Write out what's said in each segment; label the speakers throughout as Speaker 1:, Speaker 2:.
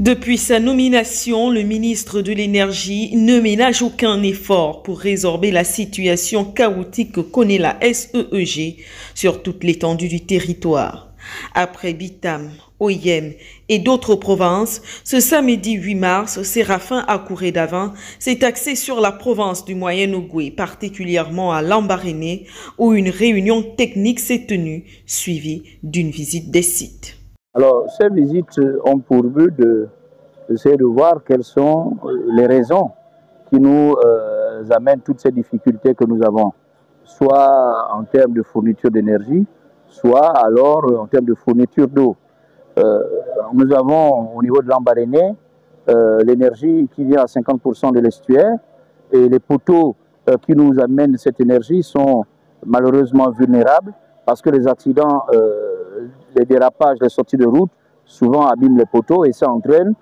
Speaker 1: Depuis sa nomination, le ministre de l'Énergie ne ménage aucun effort pour résorber la situation chaotique que connaît la SEEG sur toute l'étendue du territoire. Après Bitam, Oyem et d'autres provinces, ce samedi 8 mars, Séraphin Akouredavin s'est axé sur la province du Moyen-Ogooué, particulièrement à Lambaréné, où une réunion technique s'est tenue, suivie d'une visite des sites.
Speaker 2: Alors, ces visites ont pour but d'essayer de voir quelles sont les raisons qui nous amènent toutes ces difficultés que nous avons, soit en termes de fourniture d'énergie, soit alors en termes de fourniture d'eau. Nous avons au niveau de Lambaréné l'énergie qui vient à 50% de l'estuaire et les poteaux qui nous amènent cette énergie sont malheureusement vulnérables parce que les accidents, les dérapages, les sorties de route souvent abîment les poteaux et ça entraîne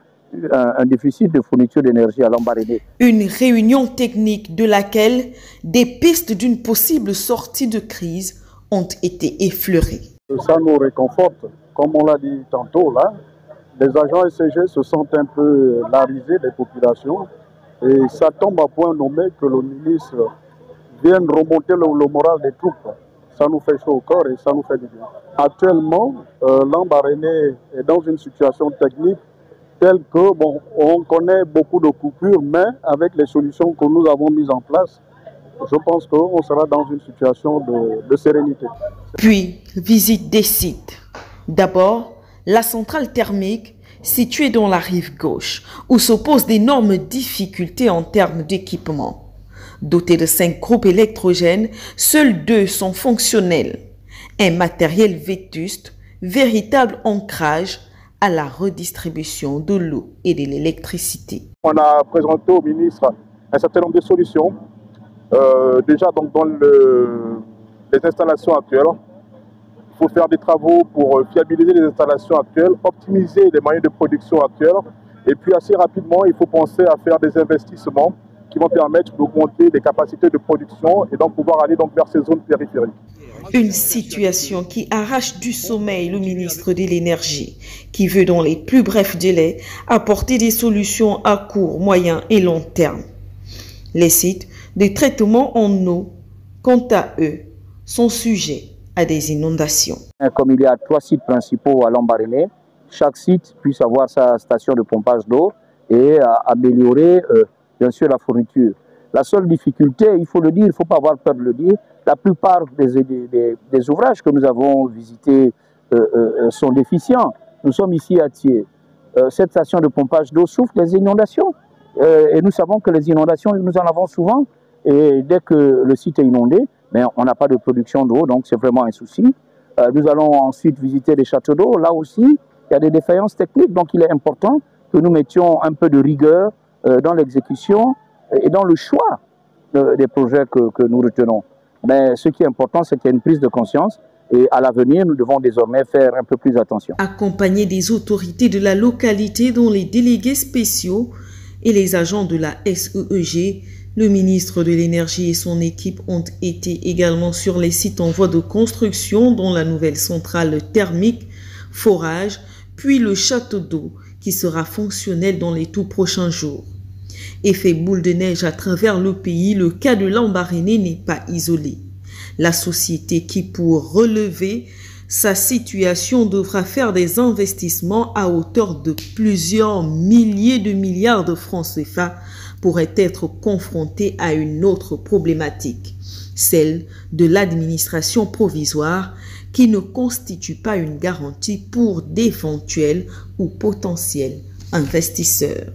Speaker 2: un déficit de fourniture d'énergie à Lambaréné.
Speaker 1: Une réunion technique de laquelle des pistes d'une possible sortie de crise ont été effleurées.
Speaker 3: Ça nous réconforte. Comme on l'a dit tantôt, là, les agents SEG se sentent un peu larisés des populations et ça tombe à point nommé que le ministre vienne remonter le moral des troupes. Ça nous fait chaud au corps et ça nous fait du bien. Actuellement, Lambaréné est dans une situation technique telle que, bon, on connaît beaucoup de coupures, mais avec les solutions que nous avons mises en place, je pense qu'on sera dans une situation de sérénité.
Speaker 1: Puis, visite des sites. D'abord, la centrale thermique située dans la rive gauche, où s'opposent d'énormes difficultés en termes d'équipement. Dotée de 5 groupes électrogènes, seuls 2 sont fonctionnels. Un matériel vétuste, véritable ancrage à la redistribution de l'eau et de l'électricité.
Speaker 3: On a présenté au ministre un certain nombre de solutions. Déjà donc dans les installations actuelles, il faut faire des travaux pour fiabiliser les installations actuelles, optimiser les moyens de production actuels et puis assez rapidement il faut penser à faire des investissements qui vont permettre d'augmenter les capacités de production et donc pouvoir aller donc vers ces zones périphériques.
Speaker 1: Une situation qui arrache du sommeil le ministre de l'Énergie, qui veut dans les plus brefs délais apporter des solutions à court, moyen et long terme. Les sites de traitement en eau, quant à eux, sont sujets à des inondations.
Speaker 2: Comme il y a 3 sites principaux à Lambaréné, chaque site puisse avoir sa station de pompage d'eau et améliorer bien sûr la fourniture. La seule difficulté, il faut le dire, il ne faut pas avoir peur de le dire, la plupart des ouvrages que nous avons visités sont déficients. Nous sommes ici à Thiers. Cette station de pompage d'eau souffre des inondations. Et nous savons que les inondations, nous en avons souvent. Et dès que le site est inondé, mais on n'a pas de production d'eau, donc c'est vraiment un souci. Nous allons ensuite visiter les châteaux d'eau. Là aussi, il y a des défaillances techniques, donc il est important que nous mettions un peu de rigueur dans l'exécution et dans le choix des projets que nous retenons. Mais ce qui est important, c'est qu'il y ait une prise de conscience et à l'avenir, nous devons désormais faire un peu plus attention.
Speaker 1: Accompagné des autorités de la localité, dont les délégués spéciaux et les agents de la SEEG, le ministre de l'Énergie et son équipe ont été également sur les sites en voie de construction, dont la nouvelle centrale thermique, forage, puis le château d'eau qui sera fonctionnel dans les tout prochains jours. Effet boule de neige à travers le pays, le cas de Lambaréné n'est pas isolé. La société qui, pour relever sa situation, devra faire des investissements à hauteur de plusieurs milliers de milliards de francs CFA, pourrait être confrontée à une autre problématique, celle de l'administration provisoire qui ne constitue pas une garantie pour d'éventuels ou potentiels investisseurs.